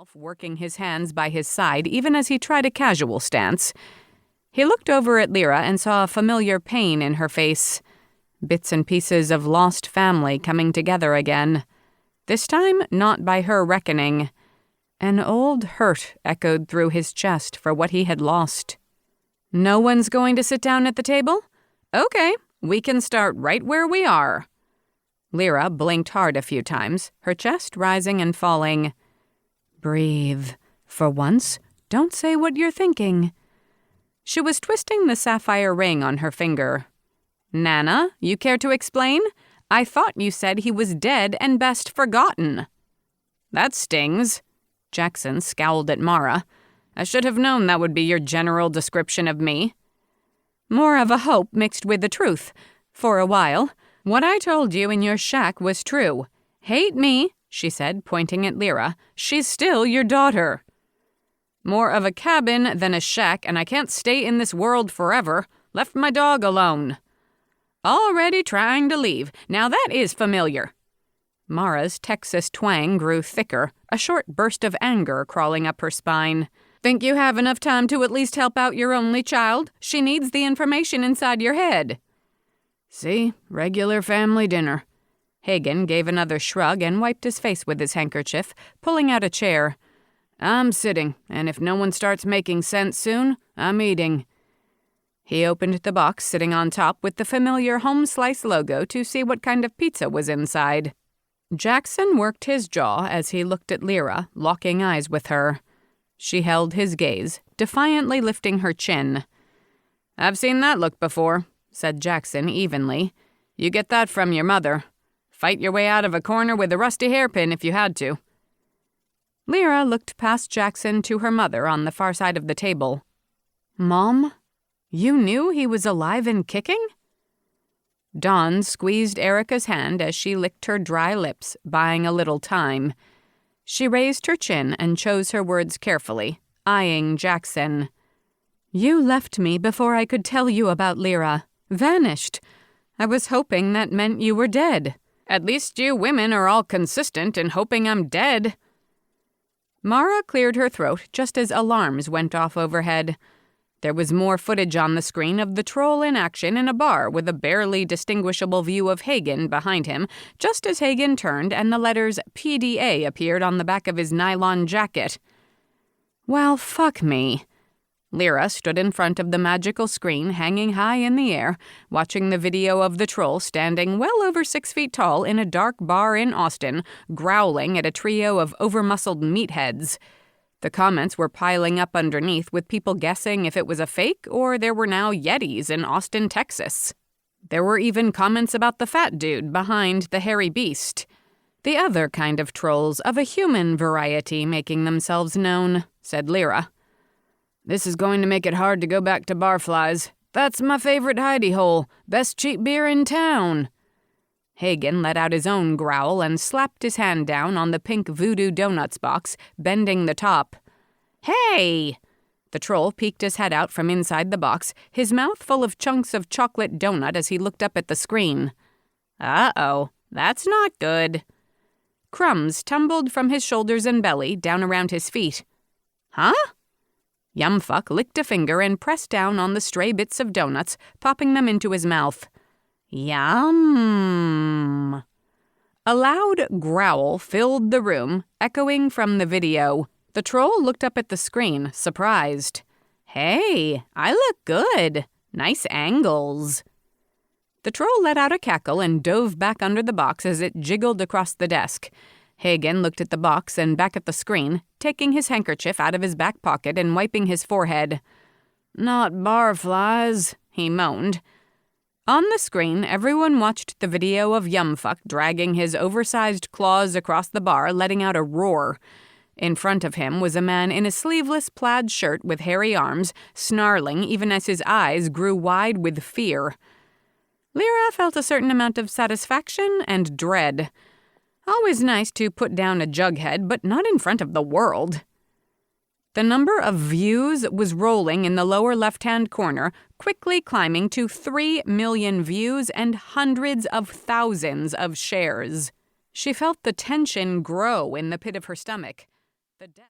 himself, working his hands by his side even as he tried a casual stance. He looked over at Leira and saw a familiar pain in her face. Bits and pieces of lost family coming together again. This time, not by her reckoning. An old hurt echoed through his chest for what he had lost. "No one's going to sit down at the table? Okay, we can start right where we are." Leira blinked hard a few times, her chest rising and falling. "Breathe. For once, don't say what you're thinking." She was twisting the sapphire ring on her finger. "Nana, you care to explain? I thought you said he was dead and best forgotten." "That stings." Jackson scowled at Mara. "I should have known that would be your general description of me." "More of a hope mixed with the truth. For a while. What I told you in your shack was true. Hate me," she said, pointing at Leira. "She's still your daughter." "More of a cabin than a shack, and I can't stay in this world forever. Left my dog alone." "Already trying to leave. Now that is familiar." Mara's Texas twang grew thicker, a short burst of anger crawling up her spine. "Think you have enough time to at least help out your only child? She needs the information inside your head." "See, regular family dinner." Hagen gave another shrug and wiped his face with his handkerchief, pulling out a chair. "I'm sitting, and if no one starts making sense soon, I'm eating." He opened the box sitting on top with the familiar Home Slice logo to see what kind of pizza was inside. Jackson worked his jaw as he looked at Leira, locking eyes with her. She held his gaze, defiantly lifting her chin. "I've seen that look before," said Jackson evenly. "You get that from your mother. Fight your way out of a corner with a rusty hairpin if you had to." Leira looked past Jackson to her mother on the far side of the table. "Mom? You knew he was alive and kicking?" Dawn squeezed Erica's hand as she licked her dry lips, buying a little time. She raised her chin and chose her words carefully, eyeing Jackson. "You left me before I could tell you about Leira. Vanished. I was hoping that meant you were dead." "At least you women are all consistent in hoping I'm dead." Mara cleared her throat just as alarms went off overhead. There was more footage on the screen of the troll in action in a bar with a barely distinguishable view of Hagen behind him, just as Hagen turned and the letters PDA appeared on the back of his nylon jacket. "Well, fuck me." Leira stood in front of the magical screen hanging high in the air, watching the video of the troll standing well over 6 feet tall in a dark bar in Austin, growling at a trio of over-muscled meatheads. The comments were piling up underneath with people guessing if it was a fake or there were now Yetis in Austin, Texas. There were even comments about the fat dude behind the hairy beast. The other kind of trolls of a human variety making themselves known, said Leira. "This is going to make it hard to go back to Barflies. That's my favorite hidey hole. Best cheap beer in town." Hagen let out his own growl and slapped his hand down on the pink Voodoo Donuts box, bending the top. "Hey!" The troll peeked his head out from inside the box, his mouth full of chunks of chocolate donut as he looked up at the screen. "Uh-oh, that's not good." Crumbs tumbled from his shoulders and belly down around his feet. "Huh?" Yumfuck licked a finger and pressed down on the stray bits of donuts, popping them into his mouth. "Yum." A loud growl filled the room, echoing from the video. The troll looked up at the screen, surprised. "Hey, I look good. Nice angles." The troll let out a cackle and dove back under the box as it jiggled across the desk. Hagen looked at the box and back at the screen, taking his handkerchief out of his back pocket and wiping his forehead. "Not barflies," he moaned. On the screen, everyone watched the video of Yumfuck dragging his oversized claws across the bar, letting out a roar. In front of him was a man in a sleeveless plaid shirt with hairy arms, snarling even as his eyes grew wide with fear. Leira felt a certain amount of satisfaction and dread. Always nice to put down a jughead, but not in front of the world. The number of views was rolling in the lower left-hand corner, quickly climbing to 3 million views and hundreds of thousands of shares. She felt the tension grow in the pit of her stomach. The